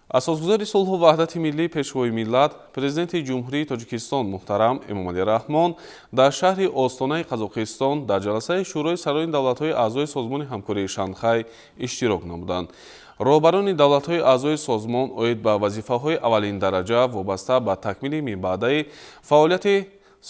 асосгузари сулҳу ваҳдати миллии пешвои миллат президенти ҷумҳурии Тоҷикистон муҳтарам Эмомалӣ Раҳмон дар шаҳри Остонаи Қазоқистон дар ҷаласаи шӯрои сарони давлатҳои аъзои созмони ҳамкории Шанхай иштирок намуданд. роҳбарони давлатҳои аъзои созмон оид ба вазифаҳои аввалиндараҷа вобаста ба такмили минбаъдаи фаъолияти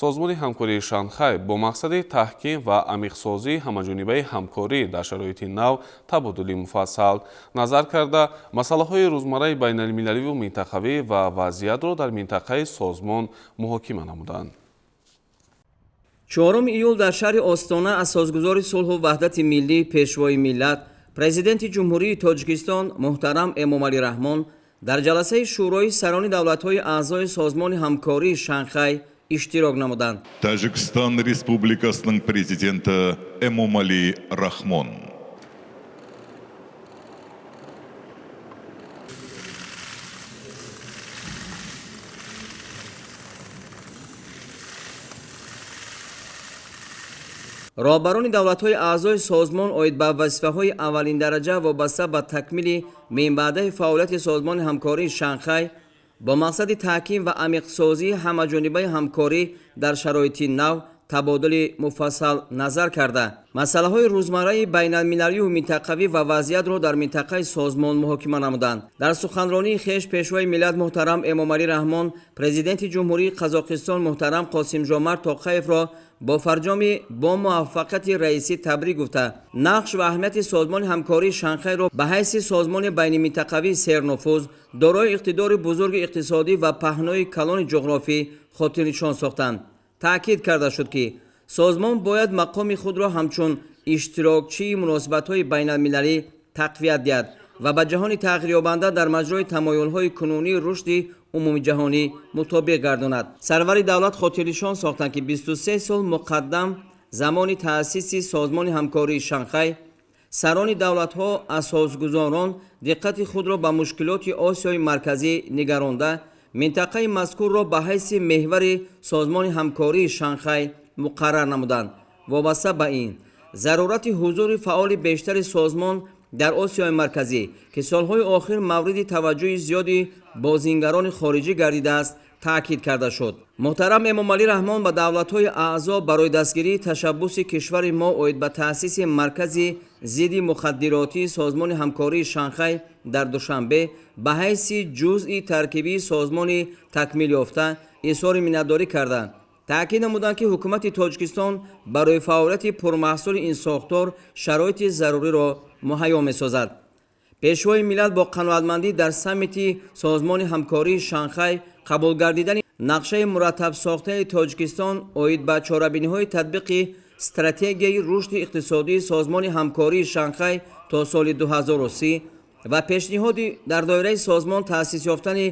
созмони ҳамкории Шанхай бо мақсади таҳким ва амиқсозии ҳамаҷонибаи ҳамкорӣ дар шароити нав табодули муфассал назар карда, масъалаҳои рӯзмарраи байналмилаливу минтақавӣ ва вазъиятро дар минтақаи созмон муҳокима намуданд. 4 июл дар шаҳри Остона асосгузори сулҳу ваҳдати миллӣ пешвои миллат президенти ҷумҳурии Тоҷикистон муҳтарам Эмомалӣ Раҳмон дар ҷаласаи шӯрои сарони давлатҳои аъзои созмони ҳамкории Шанхай иштирок намуданд. Tojikiston Respublikasining prezidenti Emomali Rahmon роҳбарони давлатҳои аъзои созмон оид ба вазифаҳои аввалиндараҷа вобаста ба такмили минбаъдаи фаъолияти созмони ҳамкории Шанхай бо мақсади таҳким ва амиқсозии ҳамаҷонибаи ҳамкорӣ дар шароити нав табодули муфассал назар карда, масъалаҳои рӯзмарраи байналмилаливу минтақавӣ ва вазъиятро дар минтақаи созмон муҳокима намуданд. дар суханронии хеш пешвои миллат муҳтарам Эмомалӣ Раҳмон президенти ҷумҳурии Қазоқистон муҳтарам Қосимҷомарт Тоқаевро бо фарҷоми бо муваффақияти раисӣ табрик гуфта, нақш ва аҳамияти созмони ҳамкории Шанхайро ба ҳайси созмони байниминтақавии сернуфуз, дорои иқтидори бузурги иқтисодӣ ва паҳнои калони ҷуғрофӣ хотирнишон сохтанд. таъкид карда шуд, ки созмон бояд мақоми худро ҳамчун иштирокчии муносибатҳои байналмилалӣ тақвият диҳад ва ба ҷаҳони тағйирёбанда дар маҷрои тамоюлҳои кунунии рушди умумиҷаҳонӣ мутобиқ гардонад. сарвари давлат хотирнишон сохтанд, ки 23 сол муқаддам замони таъсиси созмони ҳамкории Шанхай сарони давлатҳо асосгузорон диққати худро ба мушкилоти Осиёи марказӣ нигаронда, минтақаи мазкурро ба ҳайси меҳвари созмони ҳамкории Шанхай муқаррар намуданд. вобаста ба ин зарурати ҳузури фаъоли бештари созмон дар Осиёи марказӣ, ки солҳои охир мавриди таваҷҷӯҳи зиёди бозингарони хориҷӣ гардидааст, таъкид карда шуд. муҳтарам Эмомалӣ Раҳмон ба давлатҳои аъзо барои дастгирии ташаббуси кишвари мо оид ба таъсиси маркази зидди мухаддиротии созмони ҳамкории Шанхай дар Душанбе ба ҳайси ҷузъи таркибии созмони такмилёфта изҳори миннатдорӣ карда, таъкид намуданд, ки ҳукумати Тоҷикистон барои фаъолияти пурмаҳсули ин сохтор шароити заруриро муҳайё месозад. пешвои миллат бо қаноатмандӣ дар саммити созмони ҳамкории Шанхай қабул гардидани нақшаи мураттабсохтаи Тоҷикистон оид ба чорабиниҳои татбиқи стратегияи рушди иқтисодии созмони ҳамкории Шанхай то соли 2030 ва пешниҳоди дар доираи созмон таъсис ёфтани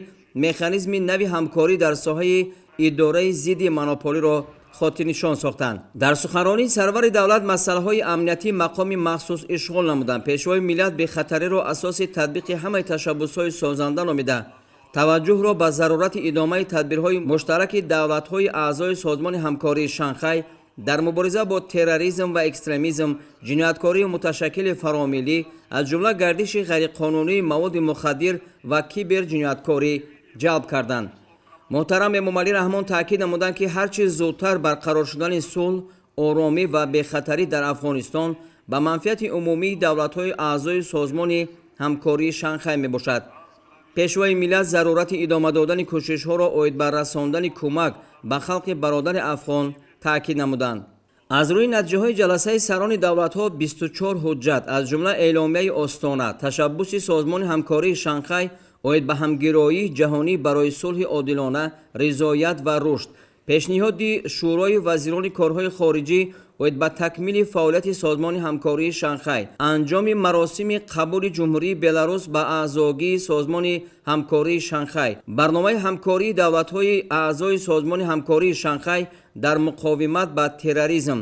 механизми нави ҳамкорӣ дар соҳаи идораи зидди монополиро хотирнишон сохтанд. дар суханронии сарвари давлат масъалаҳои амнияти мақоми махсус ишғол намуданд. пешвои миллат бехатариро асоси татбиқи ҳамаи ташаббусҳои созанда номида, таваҷҷӯҳро ба зарурати идомаи тадбирҳои муштараки давлатҳои аъзои созмони ҳамкории Шанхай дар мубориза бо терроризм ва экстремизм, ҷинояткории муташаккили фаромиллӣ, аз ҷумла гардиши ғайриқонунии маводи мухаддир ва киберҷинояткорӣ ҷалб карданд. муҳтарам Эмомалӣ Раҳмон таъкид намуданд, ки ҳарчи зудтар барқарор шудани сулҳ, оромӣ ва бехатарӣ дар Афғонистон ба манфиати умумии давлатҳои аъзои созмони ҳамкории Шанхай мебошад. пешвои миллат зарурати идома додани кӯшишҳоро оид ба расондани кӯмак ба халқи бародари афғон таъкид намуданд. аз рӯи натиҷаҳои ҷаласаи сарони давлатҳо 24 ҳуҷҷат, аз ҷумла эъломияи Остона, ташаббуси созмони ҳамкории Шанхай оид ба ҳамгироии ҷаҳонӣ барои сулҳи одилона, ризоят ва рушд, пешниҳоди шӯрои вазирони корҳои хориҷӣ оид ба такмили фаъолияти созмони ҳамкории Шанхай, анҷоми маросими қабули ҷумҳурии Беларус ба аъзогии созмони ҳамкории Шанхай, барномаи ҳамкории давлатҳои аъзои созмони ҳамкории Шанхай дар муқовимат ба терроризм,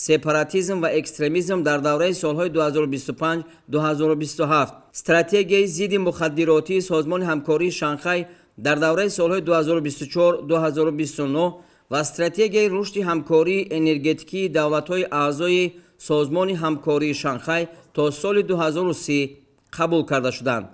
сепаратизм ва экстремизм дар давраи солҳои 2025-2027, стратегияи зидди мухаддиротии созмони ҳамкории Шанхай дар давраи солҳои 2024-2029 ва стратегияи рушди ҳамкории энергетикии давлатҳои аъзои созмони ҳамкории Шанхай то соли 2030 қабул карда шуданд.